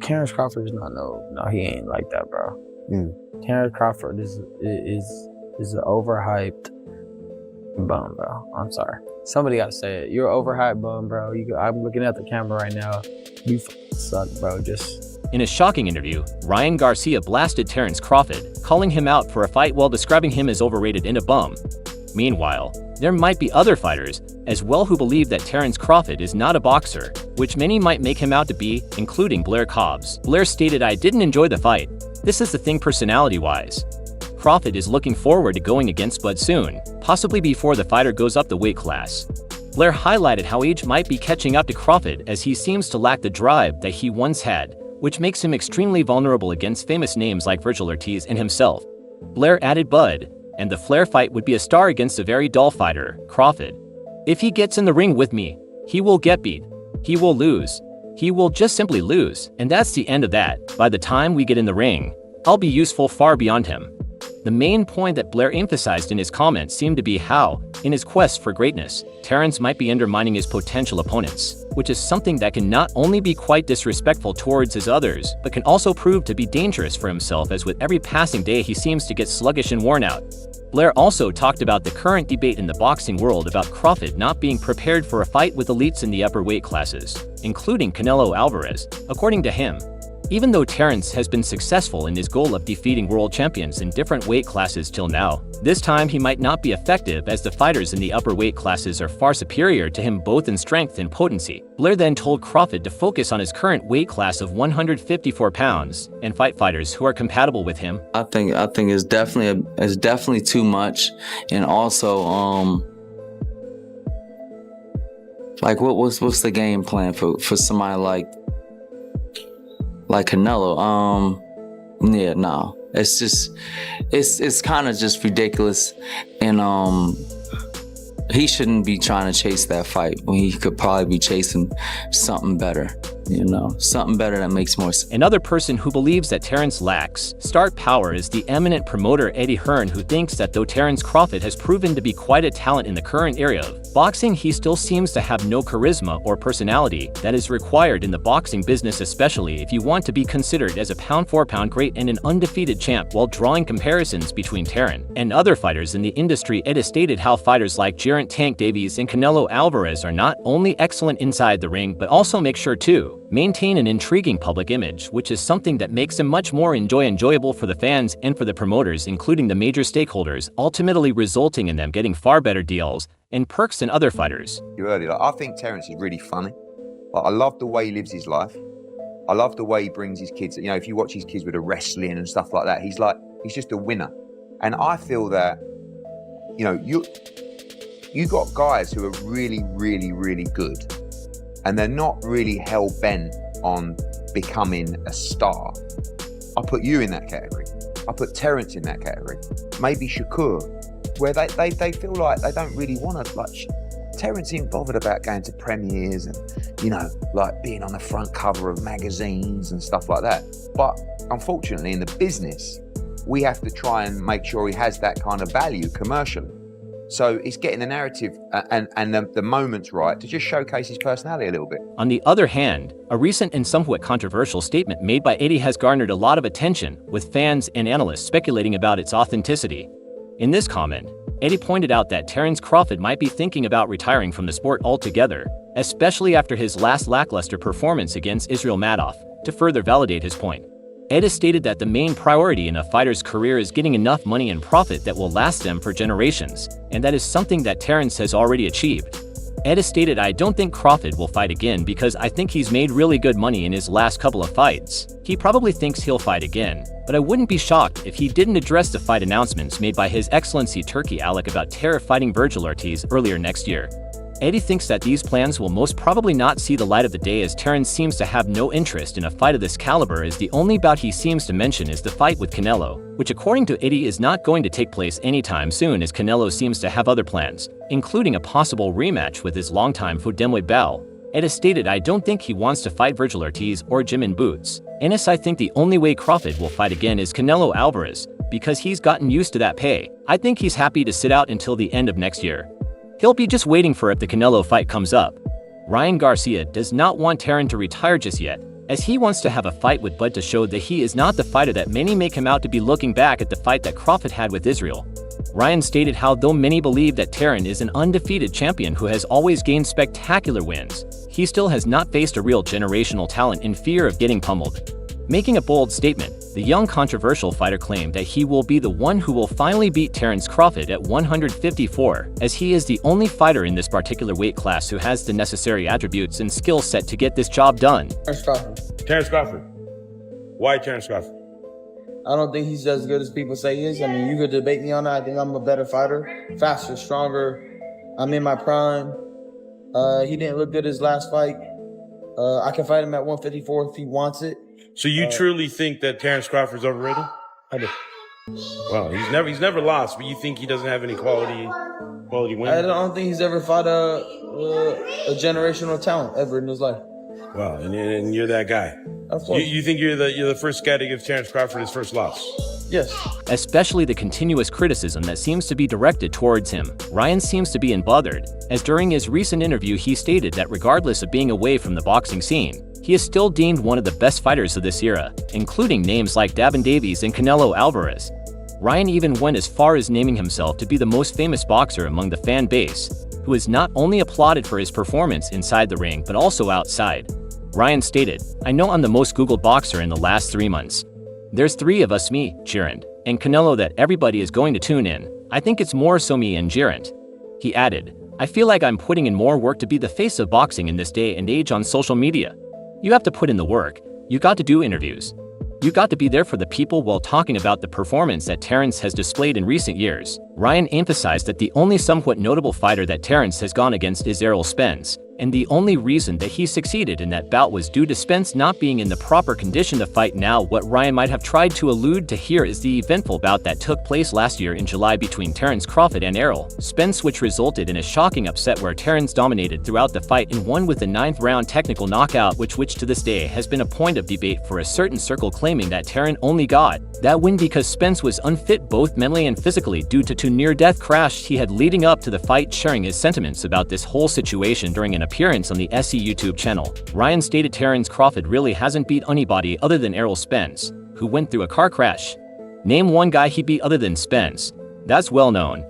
Terence Crawford is not no, he ain't like that, bro. Terence Crawford is an overhyped bum, bro. I'm sorry. Somebody gotta say it. You're an overhyped bum, bro. I'm looking at the camera right now. You suck, bro. In a shocking interview, Ryan Garcia blasted Terence Crawford, calling him out for a fight while describing him as overrated and a bum. Meanwhile, there might be other fighters as well who believe that Terence Crawford is not a boxer, which many might make him out to be, including Blair Cobbs. Blair stated, "I didn't enjoy the fight. This is the thing personality-wise. Crawford is looking forward to going against Bud soon, possibly before the fighter goes up the weight class." Blair highlighted how age might be catching up to Crawford as he seems to lack the drive that he once had, which makes him extremely vulnerable against famous names like Virgil Ortiz and himself. Blair added Bud, and the Flair fight would be a star against a very dull fighter, Crawford. "If he gets in the ring with me, he will get beat. He will lose. He will just simply lose, and that's the end of that. By the time we get in the ring, I'll be useful far beyond him." The main point that Blair emphasized in his comments seemed to be how, in his quest for greatness, Terence might be undermining his potential opponents, which is something that can not only be quite disrespectful towards his others, but can also prove to be dangerous for himself, as with every passing day he seems to get sluggish and worn out. Blair also talked about the current debate in the boxing world about Crawford not being prepared for a fight with elites in the upper weight classes, including Canelo Alvarez. According to him, even though Terence has been successful in his goal of defeating world champions in different weight classes till now, this time he might not be effective as the fighters in the upper weight classes are far superior to him both in strength and potency. Blair then told Crawford to focus on his current weight class of 154 pounds and fight fighters who are compatible with him. I think it's definitely too much, and also like what's the game plan for somebody like Canelo? Yeah, no. It's just, it's kind of just ridiculous, and he shouldn't be trying to chase that fight when he could probably be chasing something better, something better that makes more sense. Another person who believes that Terence lacks start power is the eminent promoter Hearn, who thinks that though Terence Crawford has proven to be quite a talent in the current area of boxing, he still seems to have no charisma or personality that is required in the boxing business, especially if you want to be considered as a pound-for-pound great and an undefeated champ. While drawing comparisons between Terence and other fighters in the industry, Eddie stated how fighters like Gerant Tank Davies and Canelo Alvarez are not only excellent inside the ring but also make sure to maintain an intriguing public image, which is something that makes them much more enjoyable for the fans and for the promoters, including the major stakeholders, ultimately resulting in them getting far better deals and perks than other fighters. I think Terence is really funny. I love the way he lives his life. I love the way he brings his kids. If you watch his kids with the wrestling and stuff like that, he's just a winner. And I feel that, you got guys who are really, really, really good, and they're not really hell-bent on becoming a star. I put you in that category. I put Terence in that category. Maybe Shakur, where they feel like they don't really want to, Terence ain't bothered about going to premieres and, being on the front cover of magazines and stuff like that. But unfortunately, in the business, we have to try and make sure he has that kind of value commercially. So it's getting the narrative and the moments right to just showcase his personality a little bit. On the other hand, a recent and somewhat controversial statement made by Eddie has garnered a lot of attention, with fans and analysts speculating about its authenticity. In this comment, Eddie pointed out that Terence Crawford might be thinking about retiring from the sport altogether, especially after his last lackluster performance against Israel Madoff, to further validate his point. Eddie stated that the main priority in a fighter's career is getting enough money and profit that will last them for generations, and that is something that Terence has already achieved. Eddie stated, "I don't think Crawford will fight again because I think he's made really good money in his last couple of fights. He probably thinks he'll fight again, but I wouldn't be shocked if he didn't address the fight announcements made by His Excellency Turkey Alec about Terror fighting Virgil Ortiz earlier next year." Eddie thinks that these plans will most probably not see the light of the day, as Terence seems to have no interest in a fight of this caliber, as the only bout he seems to mention is the fight with Canelo, which according to Eddie is not going to take place anytime soon, as Canelo seems to have other plans, including a possible rematch with his longtime foe Demwe Bell. Eddie stated, "I don't think he wants to fight Virgil Ortiz or Jim in Boots. Ennis, I think the only way Crawford will fight again is Canelo Alvarez, because he's gotten used to that pay. I think he's happy to sit out until the end of next year. He'll be just waiting for if the Canelo fight comes up." Ryan Garcia does not want Terence to retire just yet, as he wants to have a fight with Bud to show that he is not the fighter that many make him out to be, looking back at the fight that Crawford had with Israel. Ryan stated how though many believe that Terence is an undefeated champion who has always gained spectacular wins, he still has not faced a real generational talent in fear of getting pummeled. Making a bold statement, the young controversial fighter claimed that he will be the one who will finally beat Terence Crawford at 154, as he is the only fighter in this particular weight class who has the necessary attributes and skill set to get this job done. Terence Crawford. Terence Crawford. Why Terence Crawford? I don't think he's as good as people say he is. I mean, you could debate me on that. I think I'm a better fighter, faster, stronger. I'm in my prime. He didn't look good his last fight. I can fight him at 154 if he wants it. So you truly think that Terence Crawford's overrated? I do. Well, he's never lost, but you think he doesn't have any quality wins? I don't think he's ever fought a generational talent ever in his life. Well, and you're that guy. Of course. You think you're the first guy to give Terence Crawford his first loss? Yes. Especially the continuous criticism that seems to be directed towards him. Ryan seems to be unbothered, as during his recent interview he stated that regardless of being away from the boxing scene, he is still deemed one of the best fighters of this era, including names like Davin Davies and Canelo Alvarez. Ryan even went as far as naming himself to be the most famous boxer among the fan base, who is not only applauded for his performance inside the ring but also outside. Ryan stated, "I know I'm the most Googled boxer in the last 3 months. There's 3 of us, me, Gerant, and Canelo, that everybody is going to tune in. I think it's more so me and Gerant." He added, "I feel like I'm putting in more work to be the face of boxing in this day and age on social media. You have to put in the work. You got to do interviews. You got to be there for the people while talking about the performance that Terence has displayed in recent years." Ryan emphasized that the only somewhat notable fighter that Terence has gone against is Errol Spence, and the only reason that he succeeded in that bout was due to Spence not being in the proper condition to fight. Now, what Ryan might have tried to allude to here is the eventful bout that took place last year in July between Terence Crawford and Errol Spence, which resulted in a shocking upset where Terence dominated throughout the fight and won with a 9th round technical knockout, which to this day has been a point of debate for a certain circle, claiming that Terence only got that win because Spence was unfit both mentally and physically due to 2 near-death crashes he had leading up to the fight, sharing his sentiments about this whole situation during an appearance on the SC YouTube channel. Ryan stated Terence Crawford really hasn't beat anybody other than Errol Spence, who went through a car crash. Name one guy he beat other than Spence. That's well known.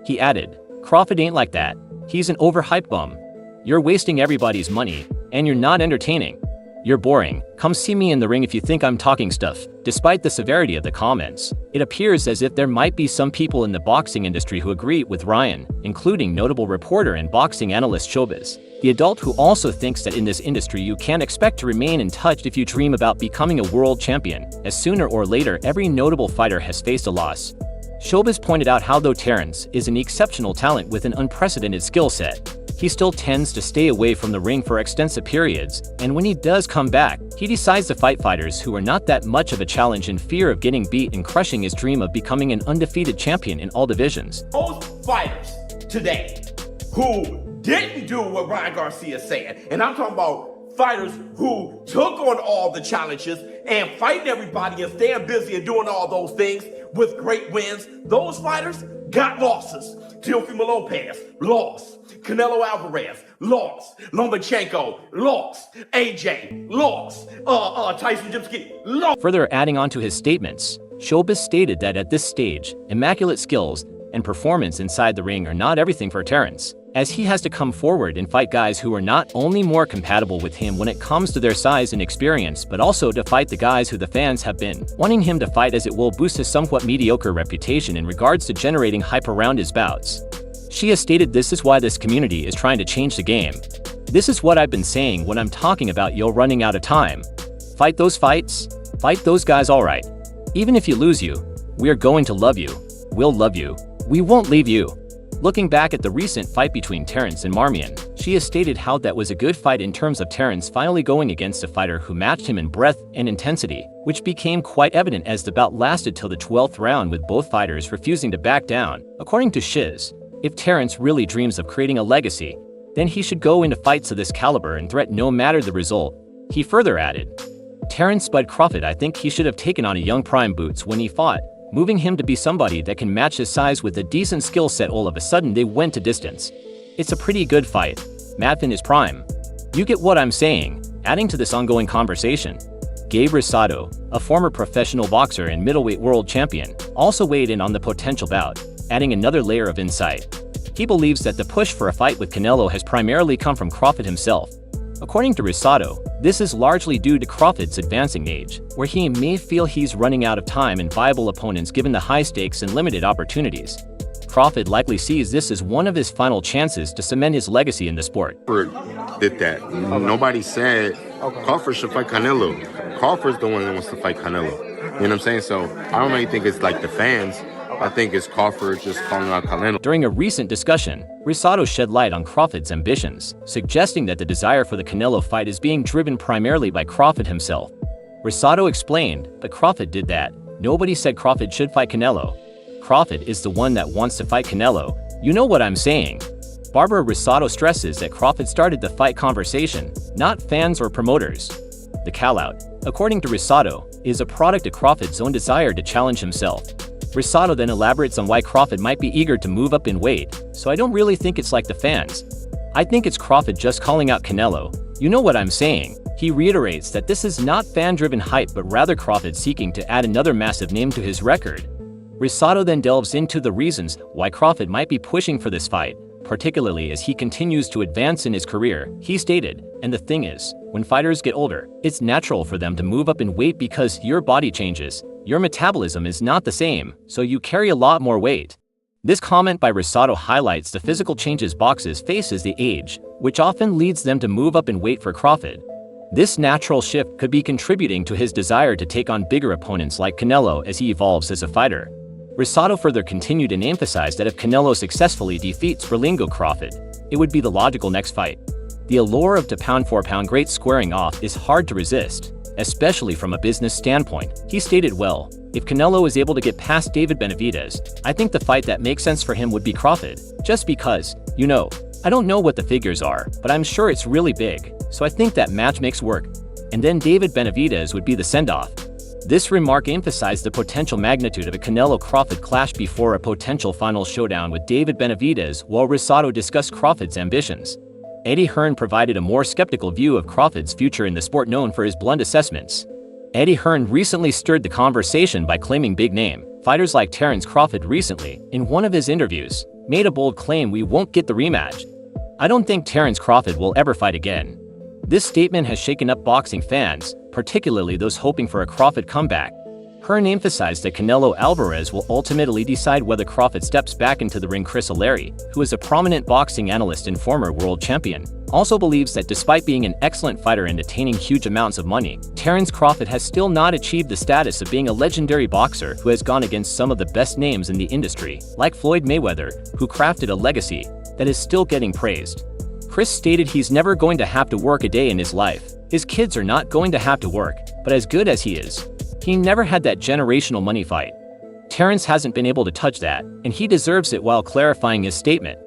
He added, "Crawford ain't like that. He's an overhyped bum. You're wasting everybody's money, and you're not entertaining. You're boring. Come see me in the ring if you think I'm talking stuff." Despite the severity of the comments, it appears as if there might be some people in the boxing industry who agree with Ryan, including notable reporter and boxing analyst Showbiz, the adult, who also thinks that in this industry you can't expect to remain in touch if you dream about becoming a world champion, as sooner or later every notable fighter has faced a loss. Showbiz pointed out how though Terence is an exceptional talent with an unprecedented skill set, he still tends to stay away from the ring for extensive periods, and when he does come back, he decides to fight fighters who are not that much of a challenge in fear of getting beat and crushing his dream of becoming an undefeated champion in all divisions. Those fighters today who didn't do what Ryan Garcia said, and I'm talking about fighters who took on all the challenges and fighting everybody and staying busy and doing all those things with great wins, those fighters got losses. Teofimo Lopez, lost. Canelo Alvarez, lost. Lomachenko, lost. AJ, lost. Tyson Jimsky, lost. Further adding on to his statements, Showbiz stated that at this stage, immaculate skills and performance inside the ring are not everything for Terence, as he has to come forward and fight guys who are not only more compatible with him when it comes to their size and experience, but also to fight the guys who the fans have been wanting him to fight, as it will boost his somewhat mediocre reputation in regards to generating hype around his bouts. She has stated this is why this community is trying to change the game. This is what I've been saying when I'm talking about you're running out of time. Fight those fights, fight those guys alright. Even if you lose you, we're going to love you. We'll love you. We won't leave you. Looking back at the recent fight between Terence and Marmion, she has stated how that was a good fight in terms of Terence finally going against a fighter who matched him in breadth and intensity, which became quite evident as the bout lasted till the 12th round, with both fighters refusing to back down. According to Shiz, if Terence really dreams of creating a legacy, then he should go into fights of this caliber and threat no matter the result. He further added, "Terence Bud Crawford, I think he should have taken on a young prime Boots when he fought, moving him to be somebody that can match his size with a decent skill set. All of a sudden they went to distance. It's a pretty good fight. Matt in his prime. You get what I'm saying. Adding to this ongoing conversation, Gabe Rosado, a former professional boxer and middleweight world champion, also weighed in on the potential bout, adding another layer of insight. He believes that the push for a fight with Canelo has primarily come from Crawford himself. According to Rosado, this is largely due to Crawford's advancing age, where he may feel he's running out of time and viable opponents given the high stakes and limited opportunities. Crawford likely sees this as one of his final chances to cement his legacy in the sport. Crawford did that. Nobody said Crawford should fight Canelo. Crawford's the one that wants to fight Canelo. You know what I'm saying? So I don't really think it's like the fans. I think it's Crawford just calling out Canelo. During a recent discussion, Rosado shed light on Crawford's ambitions, suggesting that the desire for the Canelo fight is being driven primarily by Crawford himself. Rosado explained, but Crawford did that. Nobody said Crawford should fight Canelo. Crawford is the one that wants to fight Canelo. You know what I'm saying. Barbara Rosado stresses that Crawford started the fight conversation, not fans or promoters. The callout, according to Rosado, is a product of Crawford's own desire to challenge himself. Rosado then elaborates on why Crawford might be eager to move up in weight, so I don't really think it's like the fans. I think it's Crawford just calling out Canelo. You know what I'm saying. He reiterates that this is not fan-driven hype but rather Crawford seeking to add another massive name to his record. Rosado then delves into the reasons why Crawford might be pushing for this fight, particularly as he continues to advance in his career. He stated, and the thing is, when fighters get older, it's natural for them to move up in weight because your body changes. Your metabolism is not the same, so you carry a lot more weight. This comment by Rosado highlights the physical changes boxers face as they age, which often leads them to move up in weight for Crawford. This natural shift could be contributing to his desire to take on bigger opponents like Canelo as he evolves as a fighter. Rosado further continued and emphasized that if Canelo successfully defeats Berlingo Crawford, it would be the logical next fight. The allure of the pound-for-pound great squaring off is hard to resist, especially from a business standpoint. He stated, well, if Canelo is able to get past David Benavidez, I think the fight that makes sense for him would be Crawford, just because, you know, I don't know what the figures are, but I'm sure it's really big, so I think that match makes work. And then David Benavidez would be the send-off. This remark emphasized the potential magnitude of a Canelo-Crawford clash before a potential final showdown with David Benavidez, while Rosado discussed Crawford's ambitions. Eddie Hearn provided a more skeptical view of Crawford's future in the sport, known for his blunt assessments. Eddie Hearn recently stirred the conversation by claiming big-name fighters like Terence Crawford recently, in one of his interviews, made a bold claim: we won't get the rematch. I don't think Terence Crawford will ever fight again. This statement has shaken up boxing fans, particularly those hoping for a Crawford comeback. Hearn emphasized that Canelo Alvarez will ultimately decide whether Crawford steps back into the ring. Chris O'Leary, who is a prominent boxing analyst and former world champion, also believes that despite being an excellent fighter and attaining huge amounts of money, Terence Crawford has still not achieved the status of being a legendary boxer who has gone against some of the best names in the industry, like Floyd Mayweather, who crafted a legacy that is still getting praised. Chris stated he's never going to have to work a day in his life. His kids are not going to have to work, but as good as he is, he never had that generational money fight. Terence hasn't been able to touch that, and he deserves it, while clarifying his statement.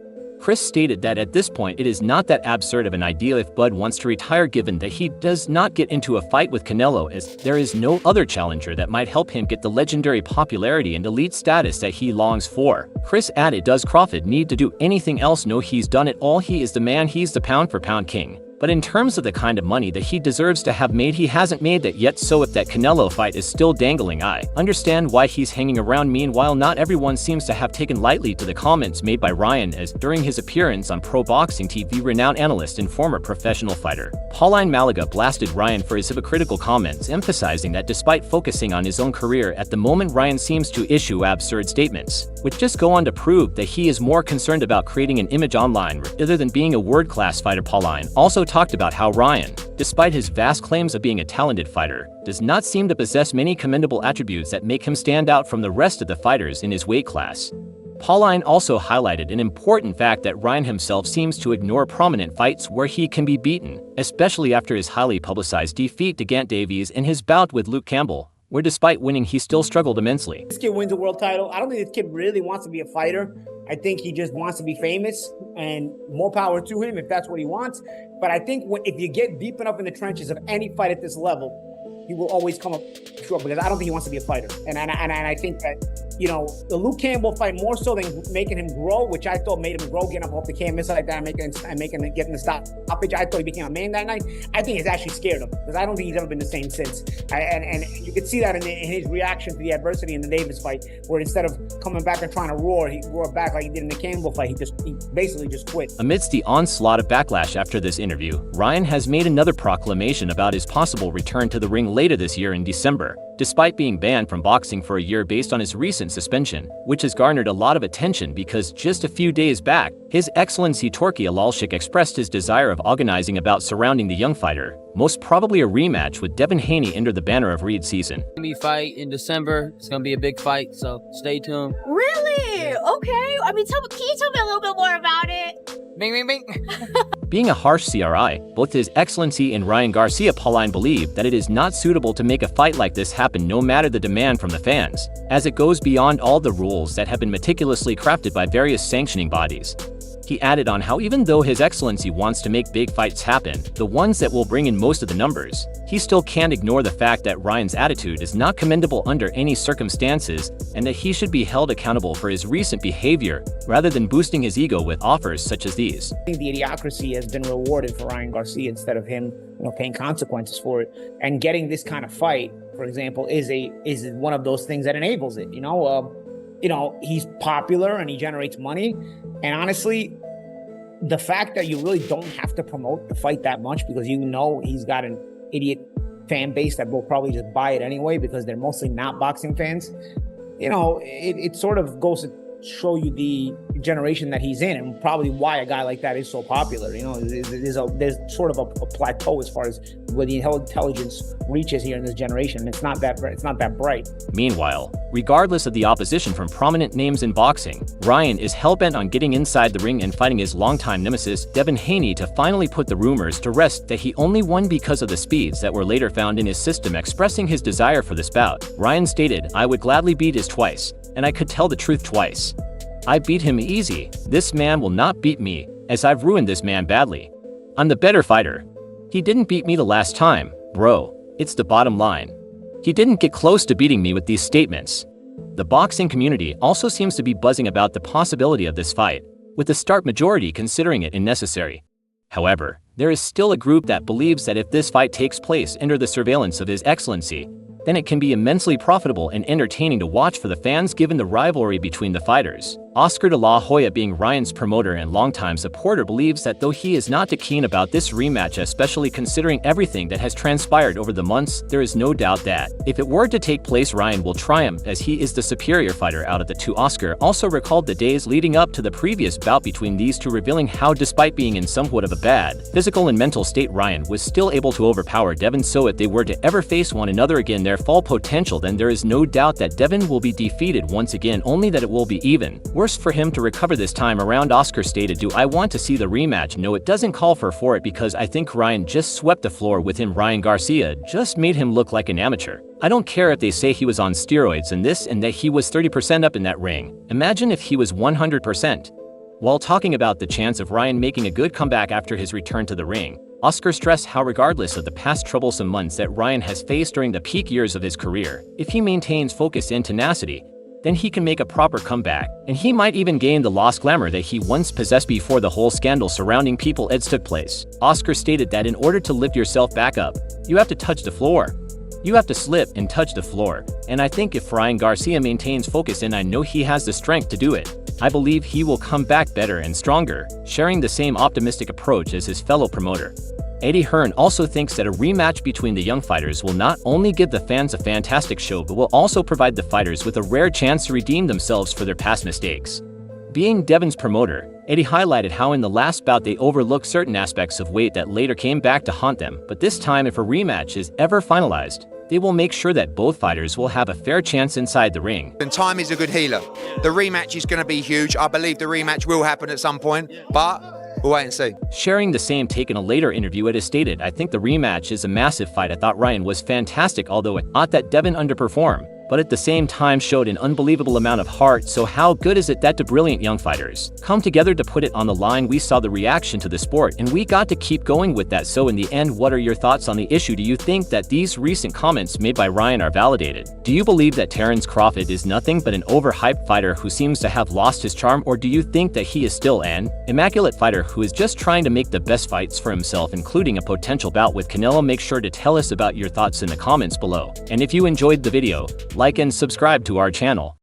Chris stated that at this point it is not that absurd of an idea if Bud wants to retire, given that he does not get into a fight with Canelo, as there is no other challenger that might help him get the legendary popularity and elite status that he longs for. Chris added, does Crawford need to do anything else? No, he's done it all. He is the man, he's the pound-for-pound king. But in terms of the kind of money that he deserves to have made, he hasn't made that yet, so if that Canelo fight is still dangling, I understand why he's hanging around. Meanwhile, not everyone seems to have taken lightly to the comments made by Ryan, as during his appearance on Pro Boxing TV, renowned analyst and former professional fighter Pauline Malaga blasted Ryan for his hypocritical comments, emphasizing that despite focusing on his own career at the moment, Ryan seems to issue absurd statements, which just go on to prove that he is more concerned about creating an image online rather than being a world-class fighter. Pauline also talked about how Ryan, despite his vast claims of being a talented fighter, does not seem to possess many commendable attributes that make him stand out from the rest of the fighters in his weight class. Pauline also highlighted an important fact that Ryan himself seems to ignore prominent fights where he can be beaten, especially after his highly publicized defeat to Gant Davies and his bout with Luke Campbell, where despite winning he still struggled immensely. This kid wins a world title. I don't think this kid really wants to be a fighter. I think he just wants to be famous, and more power to him if that's what he wants. But I think if you get deep enough in the trenches of any fight at this level, he will always come up short, because I don't think he wants to be a fighter. And I think that the Luke Campbell fight more so than making him grow, which I thought made him grow, getting up off the can't miss like that, getting the stoppage. I thought he became a man that night. I think it's actually scared him because I don't think he's ever been the same since. And you could see that in his reaction to the adversity in the Davis fight, where instead of coming back and trying to roar, he roared back like he did in the Campbell fight. He basically just quit. Amidst the onslaught of backlash after this interview, Ryan has made another proclamation about his possible return to the ring later this year in December. Despite being banned from boxing for a year based on his recent suspension, which has garnered a lot of attention because just a few days back, His Excellency Torki Alalshik expressed his desire of organizing a bout surrounding the young fighter, most probably a rematch with Devin Haney under the banner of Reed season. We fight in December. It's gonna be a big fight, so stay tuned. Really? Okay. I mean, can you tell me a little bit more about it? Bing, bing, bing. Being a harsh CRI, both His Excellency and Ryan Garcia Pauline believe that it is not suitable to make a fight like this happen no matter the demand from the fans, as it goes beyond all the rules that have been meticulously crafted by various sanctioning bodies. He added on how even though His Excellency wants to make big fights happen, the ones that will bring in most of the numbers, he still can't ignore the fact that Ryan's attitude is not commendable under any circumstances and that he should be held accountable for his recent behavior rather than boosting his ego with offers such as these. I think the idiocracy has been rewarded for Ryan Garcia instead of him paying consequences for it. And getting this kind of fight, for example, is one of those things that enables it. He's popular and he generates money. And honestly, the fact that you really don't have to promote the fight that much because he's got an idiot fan base that will probably just buy it anyway because they're mostly not boxing fans, it sort of goes to show you the generation that he's in and probably why a guy like that is so popular. There's sort of a plateau as far as where the intelligence reaches here in this generation. It's not that bright. Meanwhile, regardless of the opposition from prominent names in boxing, Ryan is hell-bent on getting inside the ring and fighting his longtime nemesis, Devin Haney, to finally put the rumors to rest that he only won because of the speeds that were later found in his system. Expressing his desire for this bout, Ryan stated, "I would gladly beat his twice, and I could tell the truth twice. I beat him easy. This man will not beat me, as I've ruined this man badly. I'm the better fighter. He didn't beat me the last time, bro. It's the bottom line. He didn't get close to beating me with these statements." The boxing community also seems to be buzzing about the possibility of this fight, with the stark majority considering it unnecessary. However, there is still a group that believes that if this fight takes place under the surveillance of His Excellency, then it can be immensely profitable and entertaining to watch for the fans given the rivalry between the fighters. Oscar de la Hoya, being Ryan's promoter and longtime supporter, believes that though he is not too keen about this rematch, especially considering everything that has transpired over the months, there is no doubt that, if it were to take place, Ryan will triumph as he is the superior fighter out of the two. Oscar also recalled the days leading up to the previous bout between these two, revealing how despite being in somewhat of a bad physical and mental state, Ryan was still able to overpower Devin. So if they were to ever face one another again, their full potential, then there is no doubt that Devin will be defeated once again, only that it will be even worse for him to recover this time around. Oscar stated, "Do I want to see the rematch? No, it doesn't call for it because I think Ryan just swept the floor with him. Ryan Garcia just made him look like an amateur. I don't care if they say he was on steroids and this and that he was 30% up in that ring. Imagine if he was 100%. While talking about the chance of Ryan making a good comeback after his return to the ring, Oscar stressed how regardless of the past troublesome months that Ryan has faced during the peak years of his career, if he maintains focus and tenacity, then he can make a proper comeback, and he might even gain the lost glamour that he once possessed before the whole scandal surrounding People Eds took place." Oscar stated that in order to lift yourself back up, you have to touch the floor. You have to slip and touch the floor, and I think if Ryan Garcia maintains focus, and I know he has the strength to do it, I believe he will come back better and stronger, sharing the same optimistic approach as his fellow promoter. Eddie Hearn also thinks that a rematch between the young fighters will not only give the fans a fantastic show but will also provide the fighters with a rare chance to redeem themselves for their past mistakes. Being Devin's promoter, Eddie highlighted how in the last bout they overlooked certain aspects of weight that later came back to haunt them, but this time if a rematch is ever finalized, they will make sure that both fighters will have a fair chance inside the ring. And time is a good healer. The rematch is going to be huge. I believe the rematch will happen at some point, but we'll wait and see. Sharing the same take in a later interview, it is stated, "I think the rematch is a massive fight. I thought Ryan was fantastic, although I thought that Devin underperformed. but at the same time showed an unbelievable amount of heart. So how good is it that the brilliant young fighters come together to put it on the line? We saw the reaction to the sport and we got to keep going with that. So in the end, what are your thoughts on the issue? Do you think that these recent comments made by Ryan are validated? Do you believe that Terence Crawford is nothing but an overhyped fighter who seems to have lost his charm, or do you think that he is still an immaculate fighter who is just trying to make the best fights for himself, including a potential bout with Canelo? Make sure to tell us about your thoughts in the comments below. And if you enjoyed the video, like and subscribe to our channel.